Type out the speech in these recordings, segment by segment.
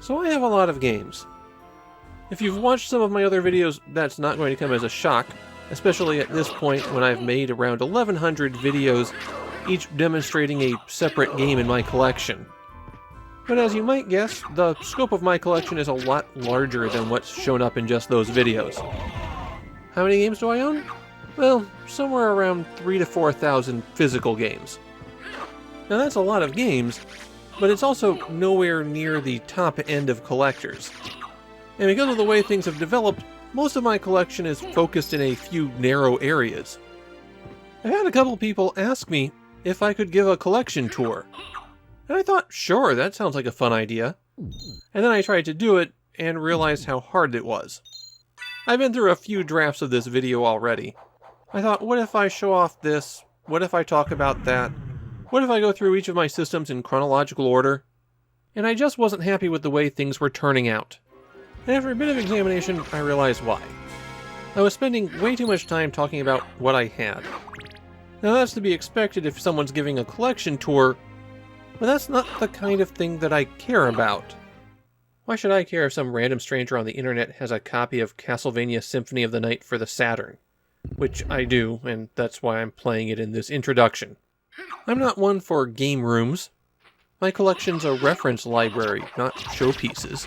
So I have a lot of games. If you've watched some of my other videos, that's not going to come as a shock, especially at this point when I've made around 1,100 videos, each demonstrating a separate game in my collection. But as you might guess, the scope of my collection is a lot larger than what's shown up in just those videos. How many games do I own? Well, somewhere around 3,000 to 4,000 physical games. Now that's a lot of games, but it's also nowhere near the top end of collectors. And because of the way things have developed, most of my collection is focused in a few narrow areas. I've had a couple people ask me if I could give a collection tour. And I thought, sure, that sounds like a fun idea. And then I tried to do it and realized how hard it was. I've been through a few drafts of this video already. I thought, what if I show off this? What if I talk about that? What if I go through each of my systems in chronological order? And I just wasn't happy with the way things were turning out. And after a bit of examination, I realized why. I was spending way too much time talking about what I had. Now that's to be expected if someone's giving a collection tour, but that's not the kind of thing that I care about. Why should I care if some random stranger on the internet has a copy of Castlevania Symphony of the Night for the Saturn? Which I do, and that's why I'm playing it in this introduction. I'm not one for game rooms. My collection's a reference library, not showpieces.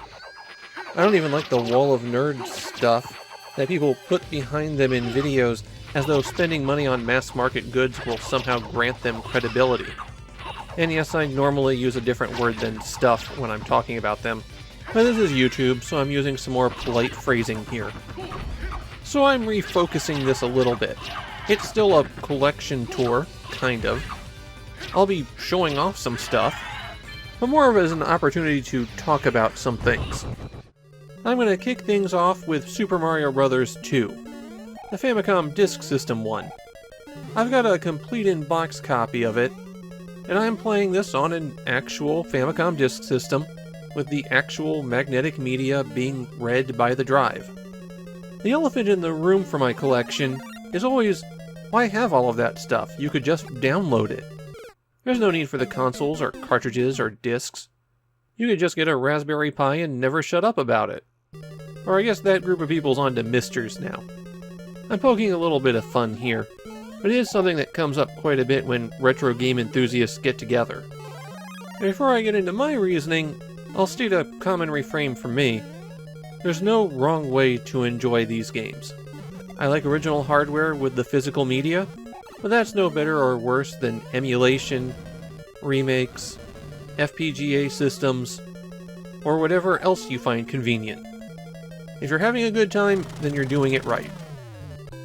I don't even like the wall of nerd stuff that people put behind them in videos as though spending money on mass market goods will somehow grant them credibility. And yes, I normally use a different word than stuff when I'm talking about them, but this is YouTube, so I'm using some more polite phrasing here. So I'm refocusing this a little bit. It's still a collection tour, kind of. I'll be showing off some stuff, but more of it as an opportunity to talk about some things. I'm going to kick things off with Super Mario Bros. 2, the Famicom Disk System one. I've got a complete in-box copy of it, and I'm playing this on an actual Famicom Disk System, with the actual magnetic media being read by the drive. The elephant in the room for my collection is always, why have all of that stuff? You could just download it. There's no need for the consoles or cartridges or discs. You could just get a Raspberry Pi and never shut up about it. Or I guess that group of people's on to Misters now. I'm poking a little bit of fun here, but it is something that comes up quite a bit when retro game enthusiasts get together. And before I get into my reasoning, I'll state a common refrain from me. There's no wrong way to enjoy these games. I like original hardware with the physical media, but that's no better or worse than emulation, remakes, FPGA systems, or whatever else you find convenient. If you're having a good time, then you're doing it right.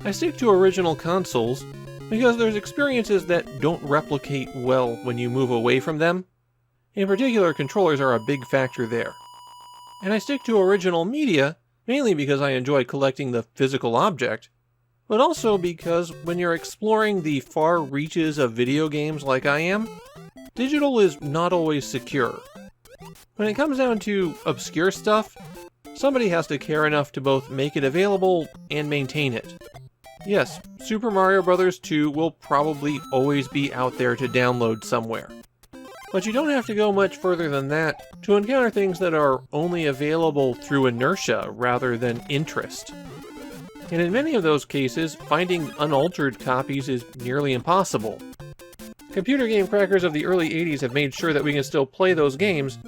I stick to original consoles because there's experiences that don't replicate well when you move away from them. In particular, controllers are a big factor there. And I stick to original media mainly because I enjoy collecting the physical object, but also because when you're exploring the far reaches of video games like I am, digital is not always secure. When it comes down to obscure stuff, somebody has to care enough to both make it available and maintain it. Yes, Super Mario Bros. 2 will probably always be out there to download somewhere. But you don't have to go much further than that to encounter things that are only available through inertia rather than interest. And in many of those cases, finding unaltered copies is nearly impossible. Computer game crackers of the early 80s have made sure that we can still play those games,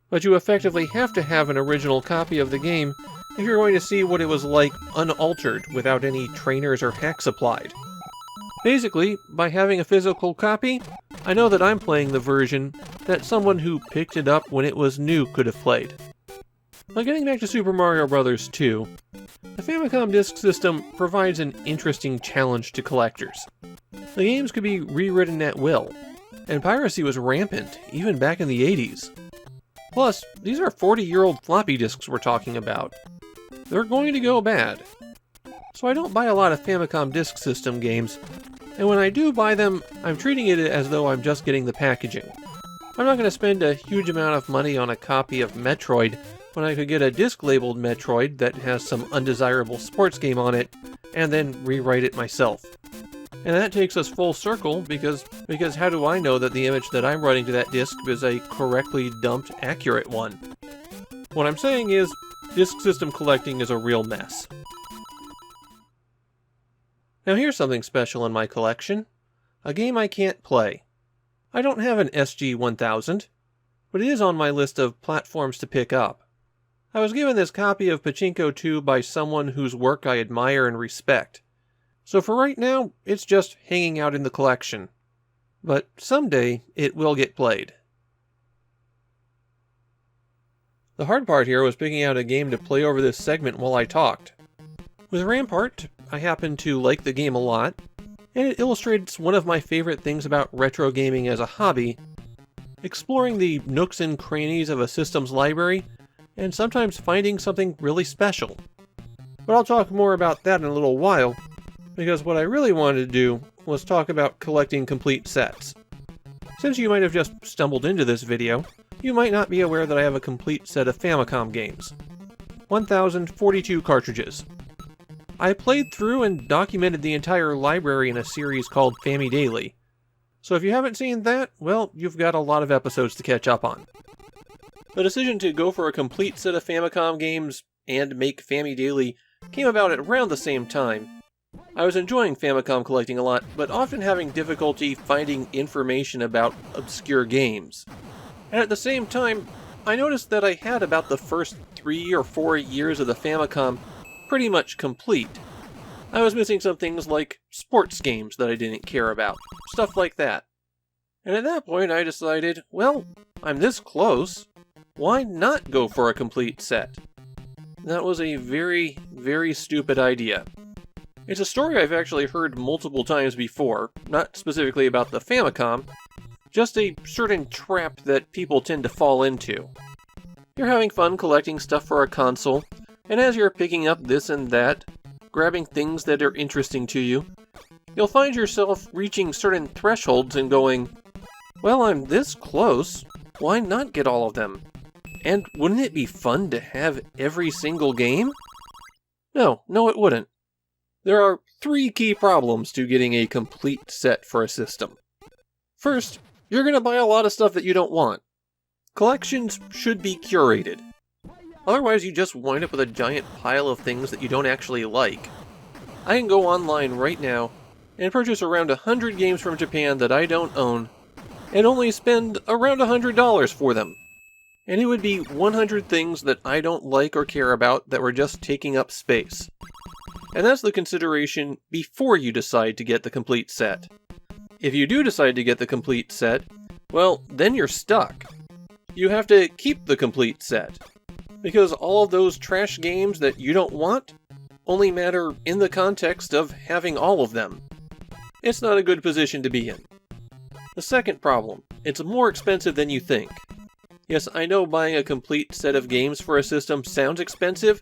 but you effectively have to have an original copy of the game if you're going to see what it was like unaltered without any trainers or hacks applied. Basically, by having a physical copy, I know that I'm playing the version that someone who picked it up when it was new could have played. But getting back to Super Mario Bros. 2, the Famicom Disk System provides an interesting challenge to collectors. The games could be rewritten at will, and piracy was rampant, even back in the 80s. Plus, these are 40-year-old floppy disks we're talking about. They're going to go bad. So I don't buy a lot of Famicom Disk System games, and when I do buy them, I'm treating it as though I'm just getting the packaging. I'm not going to spend a huge amount of money on a copy of Metroid when I could get a disc-labeled Metroid that has some undesirable sports game on it, and then rewrite it myself. And that takes us full circle, because how do I know that the image that I'm writing to that disc is a correctly dumped, accurate one? What I'm saying is, disk system collecting is a real mess. Now here's something special in my collection. A game I can't play. I don't have an SG-1000, but it is on my list of platforms to pick up. I was given this copy of Pachinko 2 by someone whose work I admire and respect. So for right now, it's just hanging out in the collection. But someday, it will get played. The hard part here was picking out a game to play over this segment while I talked. With Rampart, I happen to like the game a lot, and it illustrates one of my favorite things about retro gaming as a hobby, exploring the nooks and crannies of a system's library, and sometimes finding something really special. But I'll talk more about that in a little while, because what I really wanted to do was talk about collecting complete sets. Since you might have just stumbled into this video, you might not be aware that I have a complete set of Famicom games. 1,042 cartridges. I played through and documented the entire library in a series called Fami Daily. So if you haven't seen that, well, you've got a lot of episodes to catch up on. The decision to go for a complete set of Famicom games and make Fami Daily came about at around the same time. I was enjoying Famicom collecting a lot, but often having difficulty finding information about obscure games. And at the same time, I noticed that I had about the first 3 or 4 years of the Famicom pretty much complete. I was missing some things like sports games that I didn't care about, stuff like that. And at that point I decided, well, I'm this close, why not go for a complete set? That was a very, very stupid idea. It's a story I've actually heard multiple times before, not specifically about the Famicom, just a certain trap that people tend to fall into. You're having fun collecting stuff for a console, and as you're picking up this and that, grabbing things that are interesting to you, you'll find yourself reaching certain thresholds and going, well, I'm this close, why not get all of them? And wouldn't it be fun to have every single game? No, it wouldn't. There are 3 key problems to getting a complete set for a system. First, you're going to buy a lot of stuff that you don't want. Collections should be curated. Otherwise, you just wind up with a giant pile of things that you don't actually like. I can go online right now and purchase around 100 games from Japan that I don't own, and only spend around $100 for them. And it would be 100 things that I don't like or care about that were just taking up space. And that's the consideration before you decide to get the complete set. If you do decide to get the complete set, well, then you're stuck. You have to keep the complete set, because all of those trash games that you don't want only matter in the context of having all of them. It's not a good position to be in. The second problem, it's more expensive than you think. Yes, I know buying a complete set of games for a system sounds expensive.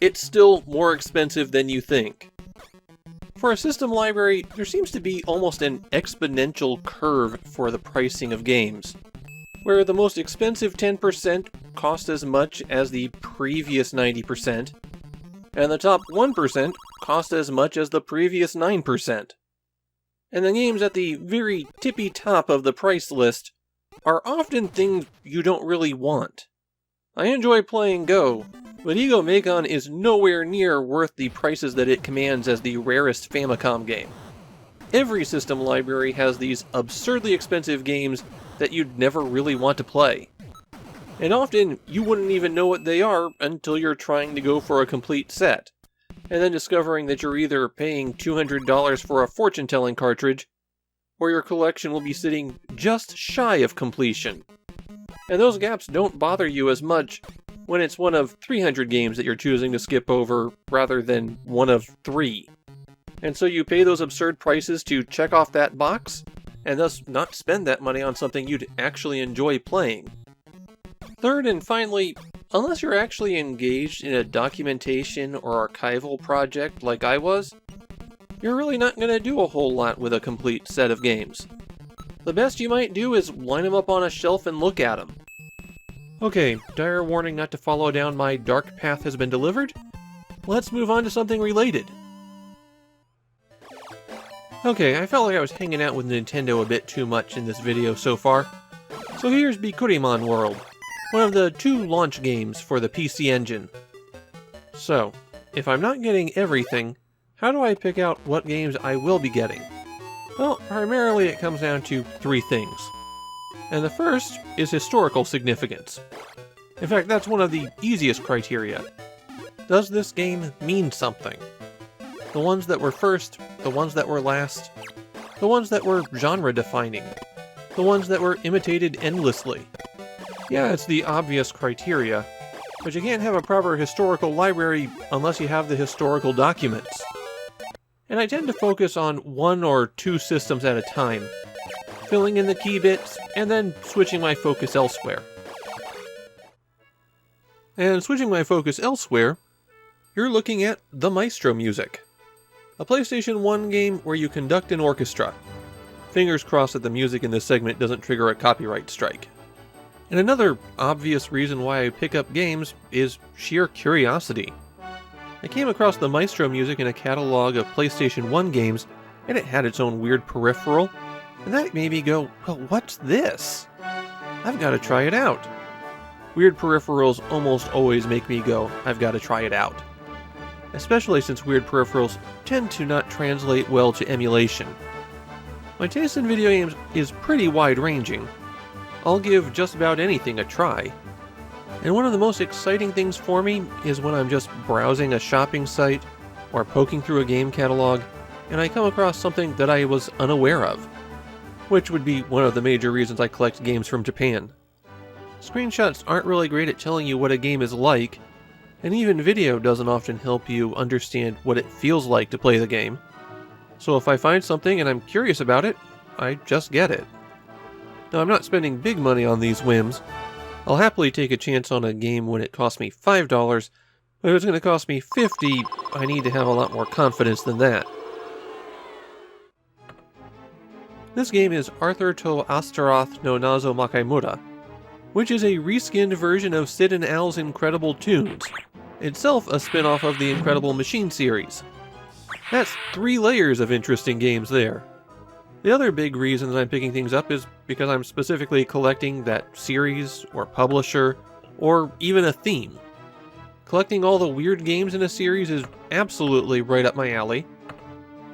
It's still more expensive than you think. For a system library, there seems to be almost an exponential curve for the pricing of games, where the most expensive 10% cost as much as the previous 90%, and the top 1% cost as much as the previous 9%. And the games at the very tippy top of the price list are often things you don't really want. I enjoy playing Go, but Ego Macon is nowhere near worth the prices that it commands as the rarest Famicom game. Every system library has these absurdly expensive games that you'd never really want to play. And often, you wouldn't even know what they are until you're trying to go for a complete set, and then discovering that you're either paying $200 for a fortune-telling cartridge, or your collection will be sitting just shy of completion. And those gaps don't bother you as much when it's one of 300 games that you're choosing to skip over rather than one of 3. And so you pay those absurd prices to check off that box, and thus not spend that money on something you'd actually enjoy playing. Third and finally, unless you're actually engaged in a documentation or archival project like I was, you're really not going to do a whole lot with a complete set of games. The best you might do is line them up on a shelf and look at them. Okay, dire warning not to follow down my dark path has been delivered. Let's move on to something related. Okay, I felt like I was hanging out with Nintendo a bit too much in this video so far. So here's Bikurimon World. one of the 2 launch games for the PC Engine. So, if I'm not getting everything, how do I pick out what games I will be getting? Well, primarily it comes down to 3 things. And the first is historical significance. In fact, that's one of the easiest criteria. Does this game mean something? The ones that were first, the ones that were last, the ones that were genre-defining, the ones that were imitated endlessly. Yeah, it's the obvious criteria, but you can't have a proper historical library unless you have the historical documents. And I tend to focus on 1 or 2 systems at a time, filling in the key bits, and then switching my focus elsewhere. And switching my focus elsewhere, you're looking at the Maestro music. A PlayStation 1 game where you conduct an orchestra. Fingers crossed that the music in this segment doesn't trigger a copyright strike. And another obvious reason why I pick up games is sheer curiosity. I came across the Maestro music in a catalog of PlayStation 1 games, and it had its own weird peripheral, and that made me go, well, what's this? I've got to try it out. Weird peripherals almost always make me go, I've got to try it out. Especially since weird peripherals tend to not translate well to emulation. My taste in video games is pretty wide-ranging. I'll give just about anything a try. And one of the most exciting things for me is when I'm just browsing a shopping site or poking through a game catalog and I come across something that I was unaware of, which would be one of the major reasons I collect games from Japan. Screenshots aren't really great at telling you what a game is like, and even video doesn't often help you understand what it feels like to play the game. So if I find something and I'm curious about it, I just get it. Now I'm not spending big money on these whims. I'll happily take a chance on a game when it costs me $5, but if it's going to cost me $50, I need to have a lot more confidence than that. This game is Arthur to Astaroth no Nazo Makaimura, which is a reskinned version of Sid and Al's Incredible Tunes, itself a spin-off of the Incredible Machine series. That's 3 layers of interesting games there. The other big reason that I'm picking things up is because I'm specifically collecting that series, or publisher, or even a theme. Collecting all the weird games in a series is absolutely right up my alley.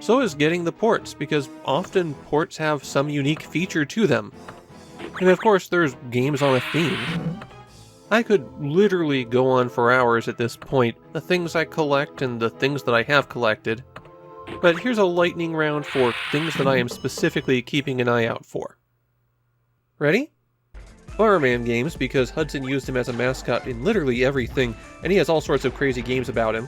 So is getting the ports, because often ports have some unique feature to them. And of course there's games on a theme. I could literally go on for hours at this point, the things I collect and the things that I have collected. But here's a lightning round for things that I am specifically keeping an eye out for. Ready? Fireman games, because Hudson used him as a mascot in literally everything, and he has all sorts of crazy games about him.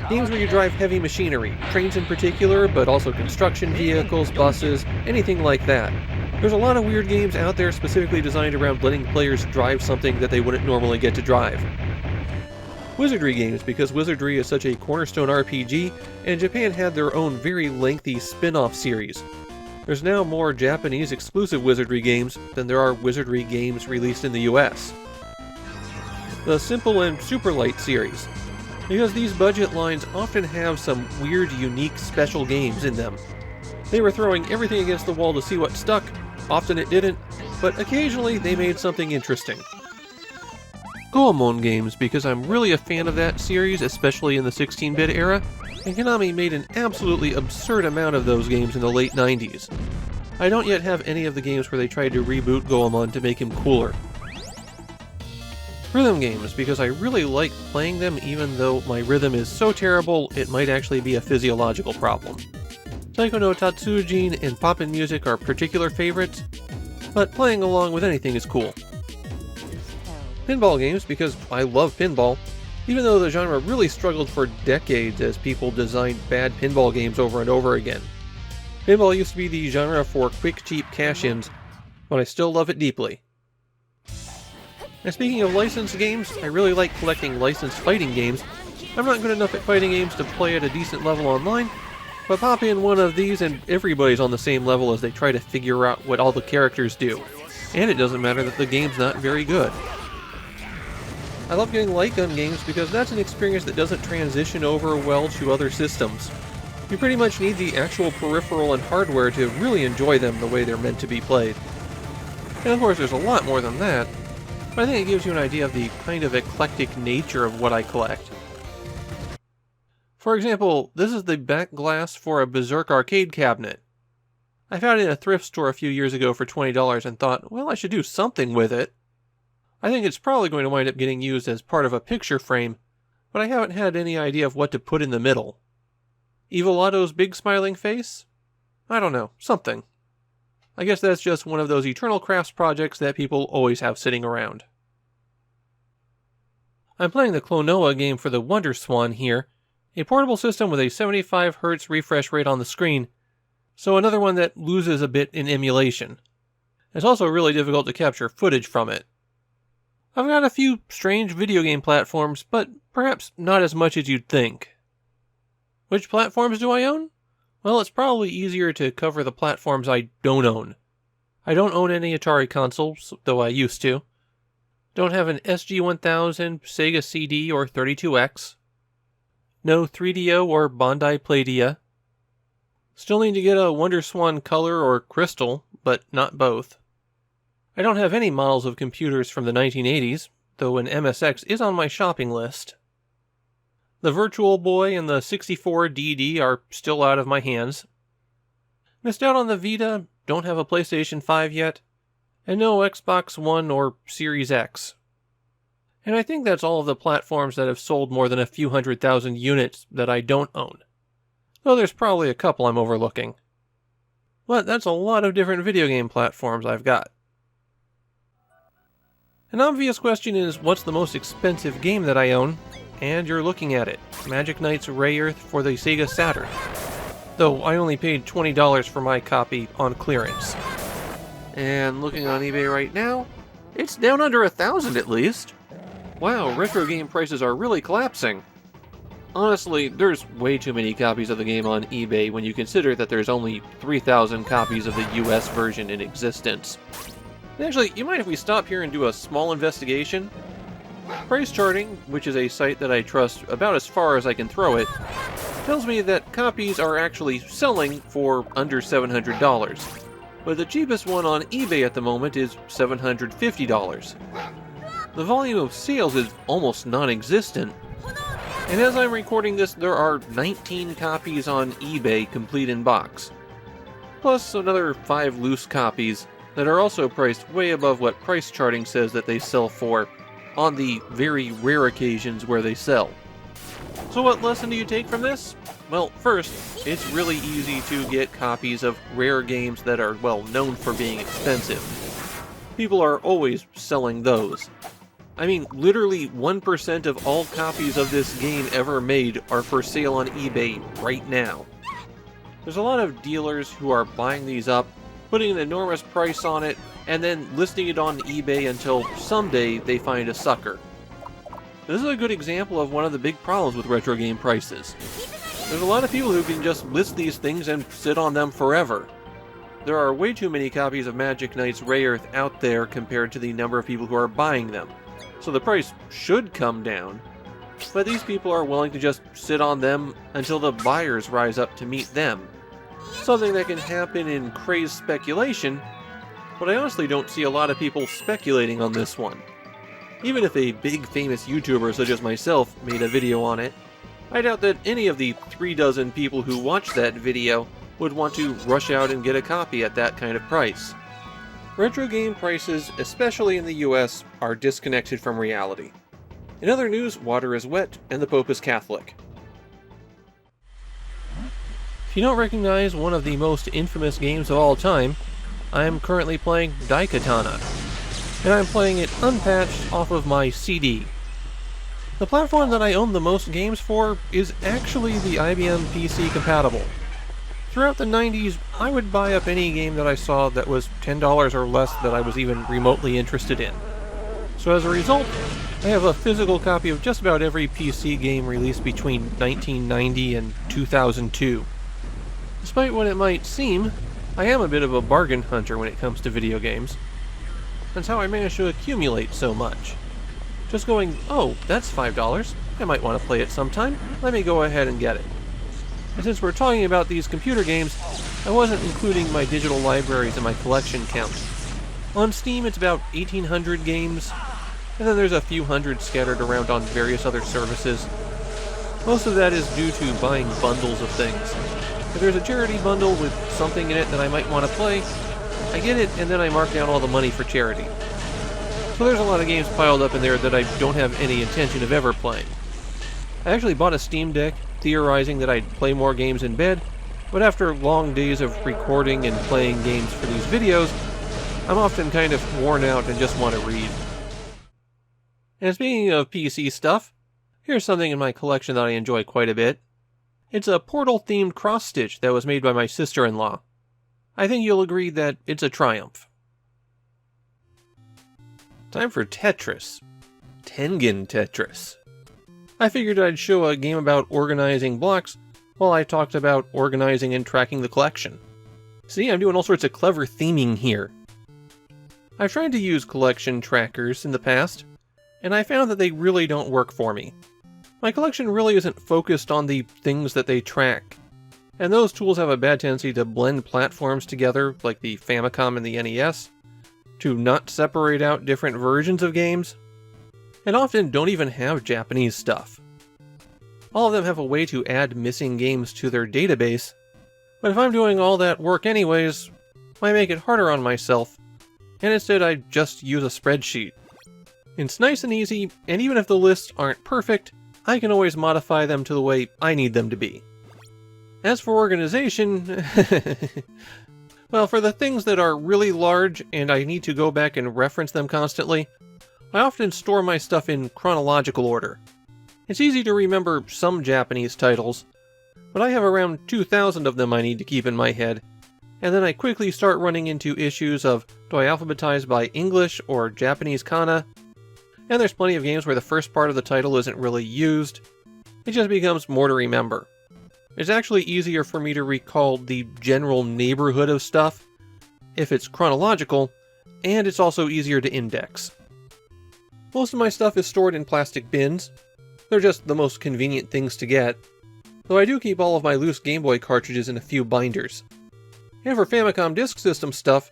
Games where you drive heavy machinery, trains in particular, but also construction vehicles, buses, anything like that. There's a lot of weird games out there specifically designed around letting players drive something that they wouldn't normally get to drive. Wizardry games, because Wizardry is such a cornerstone RPG, and Japan had their own very lengthy spin-off series. There's now more Japanese exclusive Wizardry games than there are Wizardry games released in the US. The Simple and Super Light series, because these budget lines often have some weird, unique, special games in them. They were throwing everything against the wall to see what stuck, often it didn't, but occasionally they made something interesting. Goemon games, because I'm really a fan of that series, especially in the 16-bit era, and Konami made an absolutely absurd amount of those games in the late 90s. I don't yet have any of the games where they tried to reboot Goemon to make him cooler. Rhythm games, because I really like playing them even though my rhythm is so terrible it might actually be a physiological problem. Taiko no Tatsujin and Poppin' Music are particular favorites, but playing along with anything is cool. Pinball games, because I love pinball, even though the genre really struggled for decades as people designed bad pinball games over and over again. Pinball used to be the genre for quick, cheap cash-ins, but I still love it deeply. And speaking of licensed games, I really like collecting licensed fighting games. I'm not good enough at fighting games to play at a decent level online, but pop in one of these and everybody's on the same level as they try to figure out what all the characters do. And it doesn't matter that the game's not very good. I love getting light gun games because that's an experience that doesn't transition over well to other systems. You pretty much need the actual peripheral and hardware to really enjoy them the way they're meant to be played. And of course there's a lot more than that. but I think it gives you an idea of the kind of eclectic nature of what I collect. For example, this is the back glass for a Berserk arcade cabinet. I found it in a thrift store a few years ago for $20 and thought, well, I should do something with it. I think it's probably going to wind up getting used as part of a picture frame, but I haven't had any idea of what to put in the middle. Evil Otto's big smiling face? I don't know, something. I guess that's just one of those eternal crafts projects that people always have sitting around. I'm playing the Klonoa game for the Wonder Swan here, a portable system with a 75Hz refresh rate on the screen, so another one that loses a bit in emulation. It's also really difficult to capture footage from it. I've got a few strange video game platforms, but perhaps not as much as you'd think. Which platforms do I own? Well, it's probably easier to cover the platforms I don't own. I don't own any Atari consoles, though I used to. Don't have an SG-1000, Sega CD, or 32X. No 3DO or Bandai Playdia. Still need to get a Wonder Swan Color or Crystal, but not both. I don't have any models of computers from the 1980s, though an MSX is on my shopping list. The Virtual Boy and the 64DD are still out of my hands. Missed out on the Vita, don't have a PlayStation 5 yet, and no Xbox One or Series X. And I think that's all of the platforms that have sold more than a few 100,000 units that I don't own. Though there's probably a couple I'm overlooking. But that's a lot of different video game platforms I've got. An obvious question is, what's the most expensive game that I own? And you're looking at it. Magic Knight's Rayearth for the Sega Saturn. Though I only paid $20 for my copy on clearance. And looking on eBay right now, it's down under 1,000 at least. Wow, retro game prices are really collapsing. Honestly, there's way too many copies of the game on eBay when you consider that there's only 3,000 copies of the US version in existence. Actually, you mind if we stop here and do a small investigation? Price Charting, which is a site that I trust about as far as I can throw it, tells me that copies are actually selling for under $700, but the cheapest one on eBay at the moment is $750. The volume of sales is almost non-existent, and as I'm recording this, there are 19 copies on eBay complete in box, plus another 5 loose copies that are also priced way above what Price Charting says that they sell for on the very rare occasions where they sell. So what lesson do you take from this? Well, first, it's really easy to get copies of rare games that are, well, known for being expensive. People are always selling those. I mean, literally 1% of all copies of this game ever made are for sale on eBay right now. There's a lot of dealers who are buying these up, putting an enormous price on it, and then listing it on eBay until someday they find a sucker. This is a good example of one of the big problems with retro game prices. There's a lot of people who can just list these things and sit on them forever. There are way too many copies of Magic Knight's Rayearth out there compared to the number of people who are buying them. So the price should come down, but these people are willing to just sit on them until the buyers rise up to meet them. Something that can happen in crazed speculation, but I honestly don't see a lot of people speculating on this one. Even if a big famous YouTuber such as myself made a video on it, I doubt that any of the 3 dozen people who watched that video would want to rush out and get a copy at that kind of price. Retro game prices, especially in the US, are disconnected from reality. In other news, water is wet and the Pope is Catholic. If you don't recognize one of the most infamous games of all time, I am currently playing Daikatana, and I'm playing it unpatched off of my CD. The platform that I own the most games for is actually the IBM PC compatible. Throughout the 90s, I would buy up any game that I saw that was $10 or less that I was even remotely interested in. So as a result, I have a physical copy of just about every PC game released between 1990 and 2002. Despite what it might seem, I am a bit of a bargain hunter when it comes to video games. That's how I managed to accumulate so much. Just going, oh, that's $5, I might want to play it sometime, let me go ahead and get it. And since we're talking about these computer games, I wasn't including my digital libraries in my collection count. On Steam it's about 1,800 games, and then there's a few hundred scattered around on various other services. Most of that is due to buying bundles of things. If there's a charity bundle with something in it that I might want to play, I get it and then I mark down all the money for charity. So there's a lot of games piled up in there that I don't have any intention of ever playing. I actually bought a Steam Deck, theorizing that I'd play more games in bed, but after long days of recording and playing games for these videos, I'm often kind of worn out and just want to read. And speaking of PC stuff, here's something in my collection that I enjoy quite a bit. It's a Portal-themed cross-stitch that was made by my sister-in-law. I think you'll agree that it's a triumph. Time for Tetris. Tengen Tetris. I figured I'd show a game about organizing blocks while I talked about organizing and tracking the collection. See, I'm doing all sorts of clever theming here. I've tried to use collection trackers in the past, and I found that they really don't work for me. My collection really isn't focused on the things that they track, and those tools have a bad tendency to blend platforms together, like the Famicom and the NES, to not separate out different versions of games, and often don't even have Japanese stuff. All of them have a way to add missing games to their database, but if I'm doing all that work anyways, why make it harder on myself, and instead I just use a spreadsheet. It's nice and easy, and even if the lists aren't perfect, I can always modify them to the way I need them to be. As for organization, well, for the things that are really large and I need to go back and reference them constantly, I often store my stuff in chronological order. It's easy to remember some Japanese titles, but I have around 2,000 of them I need to keep in my head, and then I quickly start running into issues of, do I alphabetize by English or Japanese kana? And there's plenty of games where the first part of the title isn't really used. It just becomes more to remember. It's actually easier for me to recall the general neighborhood of stuff if it's chronological, and it's also easier to index. Most of my stuff is stored in plastic bins. They're just the most convenient things to get, though I do keep all of my loose Game Boy cartridges in a few binders. And for Famicom Disk System stuff,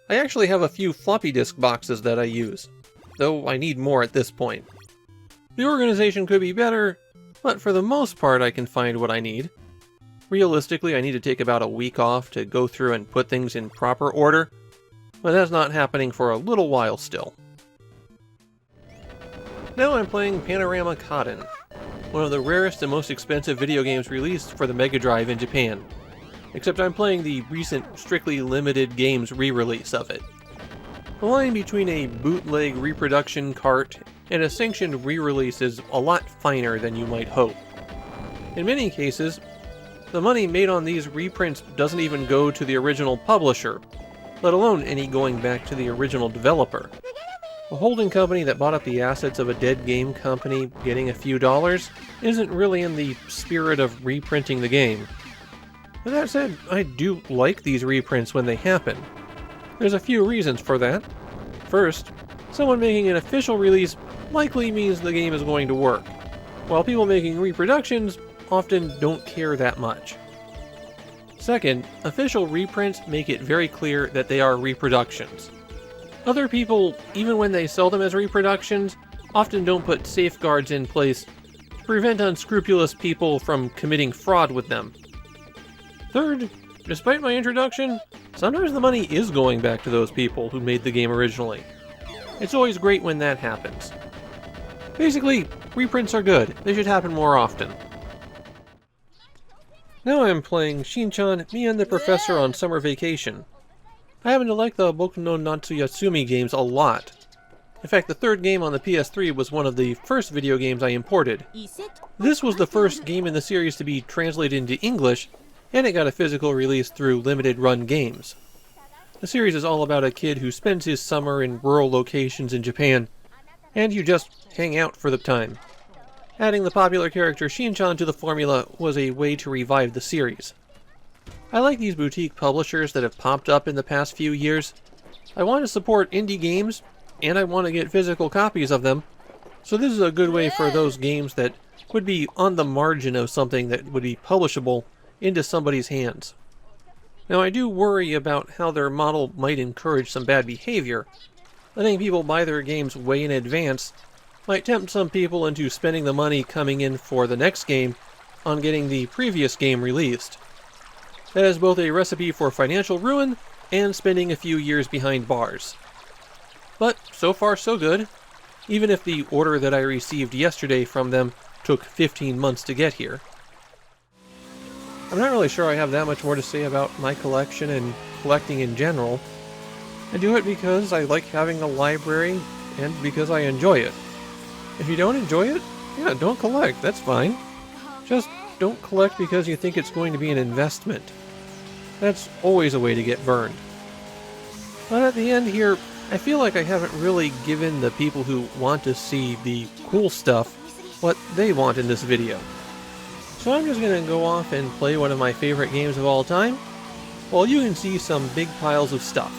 I actually have a few floppy disk boxes that I use, though I need more at this point. The organization could be better, but for the most part I can find what I need. Realistically, I need to take about a week off to go through and put things in proper order, but that's not happening for a little while still. Now I'm playing Panorama Cotton, one of the rarest and most expensive video games released for the Mega Drive in Japan, except I'm playing the recent Strictly Limited Games re-release of it. The line between a bootleg reproduction cart and a sanctioned re-release is a lot finer than you might hope. In many cases, the money made on these reprints doesn't even go to the original publisher, let alone any going back to the original developer. A holding company that bought up the assets of a dead game company getting a few dollars isn't really in the spirit of reprinting the game. But that said, I do like these reprints when they happen. There's a few reasons for that. First, someone making an official release likely means the game is going to work, while people making reproductions often don't care that much. Second, official reprints make it very clear that they are reproductions. Other people, even when they sell them as reproductions, often don't put safeguards in place to prevent unscrupulous people from committing fraud with them. Third, despite my introduction, sometimes the money is going back to those people who made the game originally. It's always great when that happens. Basically, reprints are good. They should happen more often. Now I'm playing Shinchan, Me and the Professor on Summer Vacation. I happen to like the Boku no Natsuyatsumi games a lot. In fact, the third game on the PS3 was one of the first video games I imported. This was the first game in the series to be translated into English, and it got a physical release through Limited Run Games. The series is all about a kid who spends his summer in rural locations in Japan, and you just hang out for the time. Adding the popular character Shinchan to the formula was a way to revive the series. I like these boutique publishers that have popped up in the past few years. I want to support indie games, and I want to get physical copies of them, so this is a good way for those games that would be on the margin of something that would be publishable into somebody's hands. Now I do worry about how their model might encourage some bad behavior, Letting people buy their games way in advance might tempt some people into spending the money coming in for the next game on getting the previous game released. That is both a recipe for financial ruin and spending a few years behind bars. But so far so good, even if the order that I received yesterday from them took 15 months to get here. I'm not really sure I have that much more to say about my collection and collecting in general. I do it because I like having a library and because I enjoy it. If you don't enjoy it, yeah, don't collect, that's fine. Just don't collect because you think it's going to be an investment. That's always a way to get burned. But at the end here, I feel like I haven't really given the people who want to see the cool stuff what they want in this video. So I'm just going to go off and play one of my favorite games of all time, while you can see some big piles of stuff.